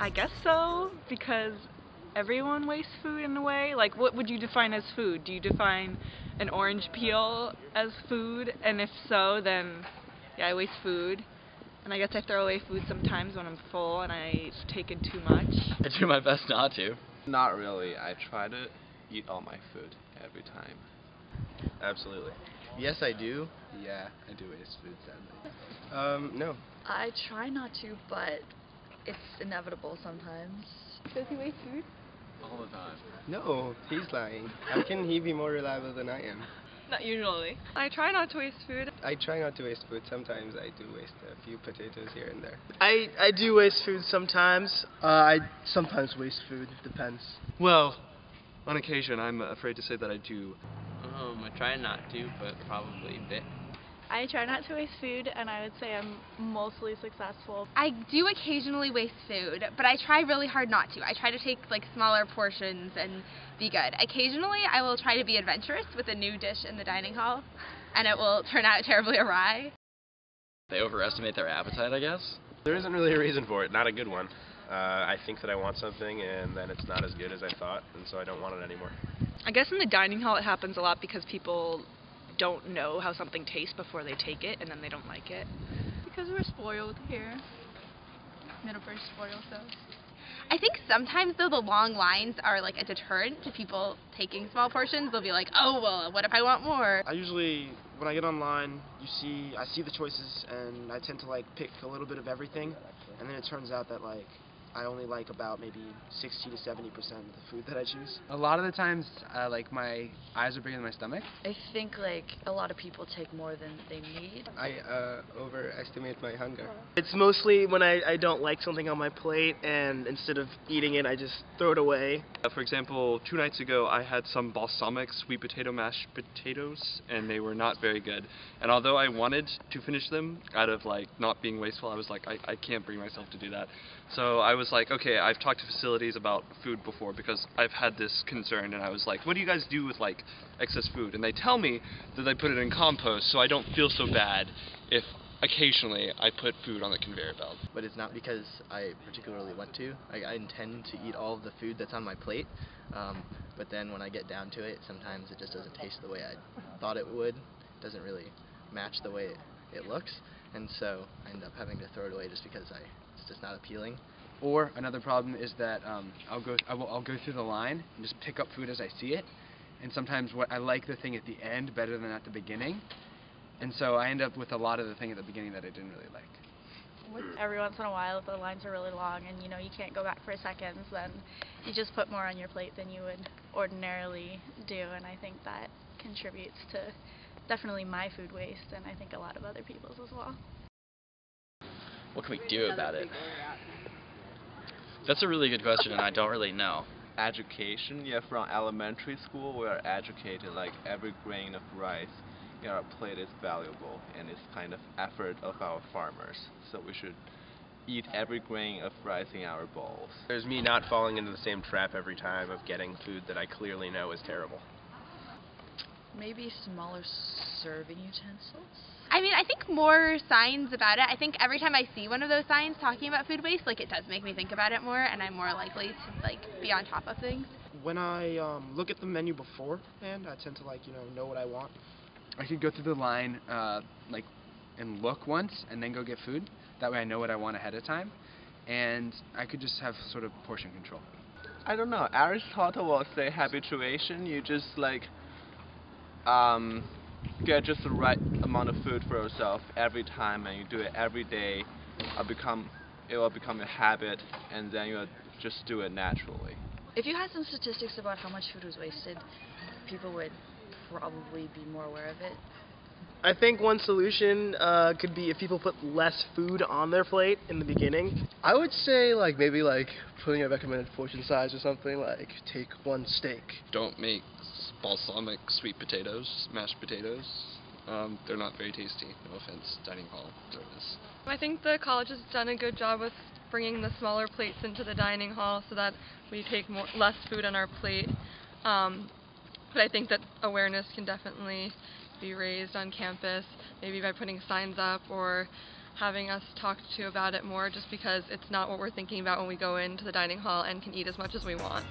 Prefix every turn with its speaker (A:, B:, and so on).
A: I guess so, because everyone wastes food in a way. Like, what would you define as food? Do you define an orange peel as food? And if so, then yeah, I waste food. And I guess I throw away food sometimes when I'm full and I've taken too much.
B: I do my best not to.
C: Not really. I try to eat all my food every time.
D: Absolutely.
E: Yes, I do.
D: Yeah, I do waste food, sadly.
E: No.
F: I try not to, but it's inevitable sometimes.
G: Does he waste food?
B: All the time.
E: No, he's lying. How can he be more reliable than I am?
A: Not usually.
G: I try not to waste food.
E: I try not to waste food. Sometimes I do waste a few potatoes here and there.
H: I do waste food sometimes. I sometimes waste food. Depends.
I: Well, on occasion, I'm afraid to say that I do.
B: I try not to, but probably a bit.
G: I try not to waste food, and I would say I'm mostly successful.
J: I do occasionally waste food, but I try really hard not to. I try to take like smaller portions and be good. Occasionally, I will try to be adventurous with a new dish in the dining hall, and it will turn out terribly awry.
B: They overestimate their appetite, I guess.
D: There isn't really a reason for it, not a good one. I think that I want something, and then it's not as good as I thought, and so I don't want it anymore.
A: I guess in the dining hall it happens a lot because people don't know how something tastes before they take it, and then they don't like it.
G: Because we're spoiled here. Middlebury spoils us.
J: I think sometimes though the long lines are like a deterrent to people taking small portions. They'll be like, oh well, what if I want more?
H: I usually, when I get online, I see the choices, and I tend to like pick a little bit of everything, and then it turns out that like I only like about maybe 60 to 70% of the food that I choose.
K: A lot of the times, like my eyes are bigger than my stomach.
F: I think like a lot of people take more than they need.
E: I overestimate my hunger.
H: It's mostly when I don't like something on my plate, and instead of eating it, I just throw it away.
I: For example, 2 nights ago, I had some balsamic sweet potato mashed potatoes, and they were not very good. And although I wanted to finish them out of like not being wasteful, I was like, I can't bring myself to do that. So I was like, okay, I've talked to facilities about food before because I've had this concern, and I was like, what do you guys do with like excess food? And they tell me that they put it in compost, so I don't feel so bad if occasionally I put food on the conveyor belt.
E: But it's not because I particularly want to. I intend to eat all of the food that's on my plate, but then when I get down to it, sometimes it just doesn't taste the way I thought it would. It doesn't really match the way it looks, and so I end up having to throw it away just because it's just not appealing.
K: Or another problem is that I'll go through the line and just pick up food as I see it, and sometimes I like the thing at the end better than at the beginning, and so I end up with a lot of the thing at the beginning that I didn't really like.
G: Every once in a while, if the lines are really long and you can't go back for seconds, then you just put more on your plate than you would ordinarily do, and I think that contributes to definitely my food waste, and I think a lot of other people's as well.
B: What can we do about it? That's a really good question, and I don't really know.
C: Education, from elementary school, we are educated like every grain of rice in our plate is valuable, and it's kind of effort of our farmers. So we should eat every grain of rice in our bowls.
D: There's me not falling into the same trap every time of getting food that I clearly know is terrible.
F: Maybe smaller serving utensils?
J: I mean, I think more signs about it. I think every time I see one of those signs talking about food waste, like it does make me think about it more, and I'm more likely to like be on top of things.
H: When I look at the menu beforehand, I tend to know what I want.
K: I could go through the line and look once, and then go get food. That way I know what I want ahead of time, and I could just have sort of portion control.
C: I don't know. Aristotle will say habituation. You just get just the right amount of food for yourself every time, and you do it every day. It will become a habit, and then you'll just do it naturally.
F: If you had some statistics about how much food was wasted, people would probably be more aware of it.
H: I think one solution could be if people put less food on their plate in the beginning. I would say maybe putting a recommended portion size or something, like take 1 steak.
I: Don't make balsamic sweet potatoes, mashed potatoes. They're not very tasty. No offense, dining hall service.
G: I think the college has done a good job with bringing the smaller plates into the dining hall so that we take less food on our plate. But I think that awareness can definitely be raised on campus, maybe by putting signs up or
L: having us talk to about it more, just because it's not what we're thinking about when we go into the dining hall and can eat as much as we want.